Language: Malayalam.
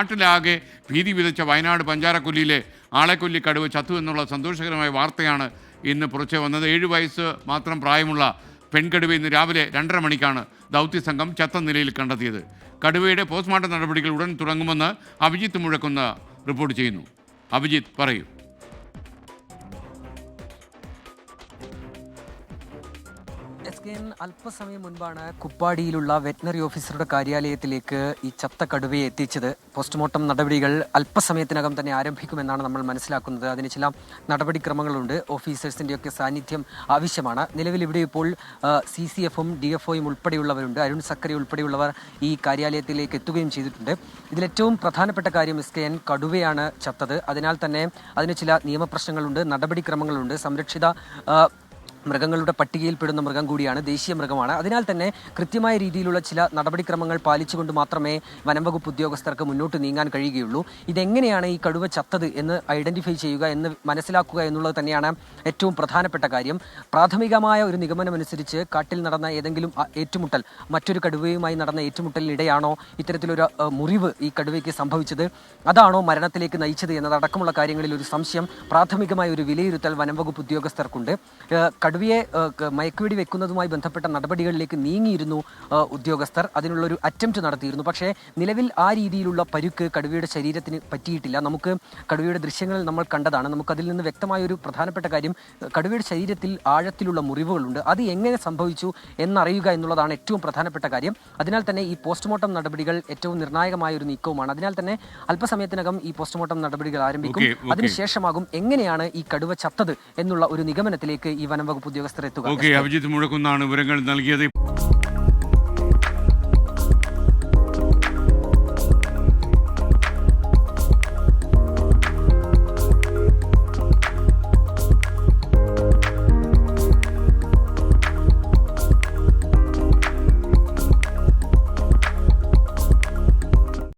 നാട്ടിലാകെ ഭീതി വിതച്ച വയനാട് പഞ്ചാരക്കൊല്ലിയിലെ ആളെക്കൊല്ലി കടുവ ചത്തു എന്നുള്ള സന്തോഷകരമായ വാർത്തയാണ് ഇന്ന് പുറത്തു വന്നത്. 7 വയസ്സ് മാത്രം പ്രായമുള്ള പെൺകടുവ ഇന്ന് രാവിലെ 2:30 മണിക്കാണ് ദൗത്യസംഘം ചത്ത നിലയിൽ കണ്ടെത്തിയത്. കടുവയുടെ പോസ്റ്റ്മോർട്ടം നടപടികൾ ഉടൻ തുടങ്ങുമെന്ന് അഭിജിത്ത് മുഴക്കുന്ന് റിപ്പോർട്ട് ചെയ്യുന്നു. അഭിജിത്ത് പറയൂ. അല്പസമയം മുൻപാണ് കുപ്പാടിയിലുള്ള വെറ്റിനറി ഓഫീസറുടെ കാര്യാലയത്തിലേക്ക് ഈ ചത്ത കടുവയെ എത്തിച്ചത്. പോസ്റ്റ്മോർട്ടം നടപടികൾ അല്പസമയത്തിനകം തന്നെ ആരംഭിക്കുമെന്നാണ് നമ്മൾ മനസ്സിലാക്കുന്നത്. അതിന് ചില നടപടിക്രമങ്ങളുണ്ട്. ഓഫീസേഴ്സിൻ്റെയൊക്കെ സാന്നിധ്യം ആവശ്യമാണ്. നിലവിൽ ഇവിടെ ഇപ്പോൾ CCFും DFOയും ഉൾപ്പെടെയുള്ളവരുണ്ട്. അരുൺ സക്കറി ഉൾപ്പെടെയുള്ളവർ ഈ കാര്യാലയത്തിലേക്ക് എത്തുകയും ചെയ്തിട്ടുണ്ട്. ഇതിലേറ്റവും പ്രധാനപ്പെട്ട കാര്യം SKN കടുവയാണ് ചത്തത്. അതിനാൽ തന്നെ അതിന് ചില നിയമപ്രശ്നങ്ങളുണ്ട്, നടപടിക്രമങ്ങളുണ്ട്. സംരക്ഷിത മൃഗങ്ങളുടെ പട്ടികയിൽപ്പെടുന്ന മൃഗം കൂടിയാണ്, ദേശീയ മൃഗമാണ്. അതിനാൽ തന്നെ കൃത്യമായ രീതിയിലുള്ള ചില നടപടിക്രമങ്ങൾ പാലിച്ചുകൊണ്ട് മാത്രമേ വനംവകുപ്പ് ഉദ്യോഗസ്ഥർക്ക് മുന്നോട്ട് നീങ്ങാൻ കഴിയുകയുള്ളൂ. ഇതെങ്ങനെയാണ് ഈ കടുവ ചത്തത് എന്ന് ഐഡന്റിഫൈ ചെയ്യുക, എന്ന് മനസ്സിലാക്കുക എന്നുള്ളത് തന്നെയാണ് ഏറ്റവും പ്രധാനപ്പെട്ട കാര്യം. പ്രാഥമികമായ ഒരു നിഗമനമനുസരിച്ച് കാട്ടിൽ നടന്ന ഏതെങ്കിലും ഏറ്റുമുട്ടൽ, മറ്റൊരു കടുവയുമായി നടന്ന ഏറ്റുമുട്ടലിനിടെയാണോ ഇത്തരത്തിലൊരു മുറിവ് ഈ കടുവയ്ക്ക് സംഭവിച്ചത്, അതാണോ മരണത്തിലേക്ക് നയിച്ചത് എന്നതടക്കമുള്ള കാര്യങ്ങളിൽ ഒരു സംശയം, പ്രാഥമികമായ ഒരു വിലയിരുത്തൽ വനംവകുപ്പ് ഉദ്യോഗസ്ഥർക്കുണ്ട്. കടുവയെ മയക്കുവെടി വെക്കുന്നതുമായി ബന്ധപ്പെട്ട നടപടികളിലേക്ക് നീങ്ങിയിരുന്നു ഉദ്യോഗസ്ഥർ. അതിനുള്ളൊരു അറ്റംപ്റ്റ് നടത്തിയിരുന്നു. പക്ഷേ നിലവിൽ ആ രീതിയിലുള്ള പരുക്ക് കടുവയുടെ ശരീരത്തിന് പറ്റിയിട്ടില്ല. നമുക്ക് കടുവയുടെ ദൃശ്യങ്ങളിൽ നമ്മൾ കണ്ടതാണ്. നമുക്കതിൽ നിന്ന് വ്യക്തമായൊരു പ്രധാനപ്പെട്ട കാര്യം, കടുവയുടെ ശരീരത്തിൽ ആഴത്തിലുള്ള മുറിവുകളുണ്ട്. അത് എങ്ങനെ സംഭവിച്ചു എന്നറിയുക എന്നുള്ളതാണ് ഏറ്റവും പ്രധാനപ്പെട്ട കാര്യം. അതിനാൽ തന്നെ ഈ പോസ്റ്റ്മോർട്ടം നടപടികൾ ഏറ്റവും നിർണായകമായ ഒരു നീക്കവുമാണ്. അതിനാൽ തന്നെ അല്പസമയത്തിനകം ഈ പോസ്റ്റ്മോർട്ടം നടപടികൾ ആരംഭിക്കും. അതിനുശേഷമാകും എങ്ങനെയാണ് ഈ കടുവ ചത്തത് എന്നുള്ള ഒരു നിഗമനത്തിലേക്ക് ഈ വനംവകുപ്പ് ഉദ്യോഗസ്ഥർ എത്തുക. അഭിജിത്ത് മുഴക്കുന്നാണ് വിവരങ്ങൾ നൽകിയത്.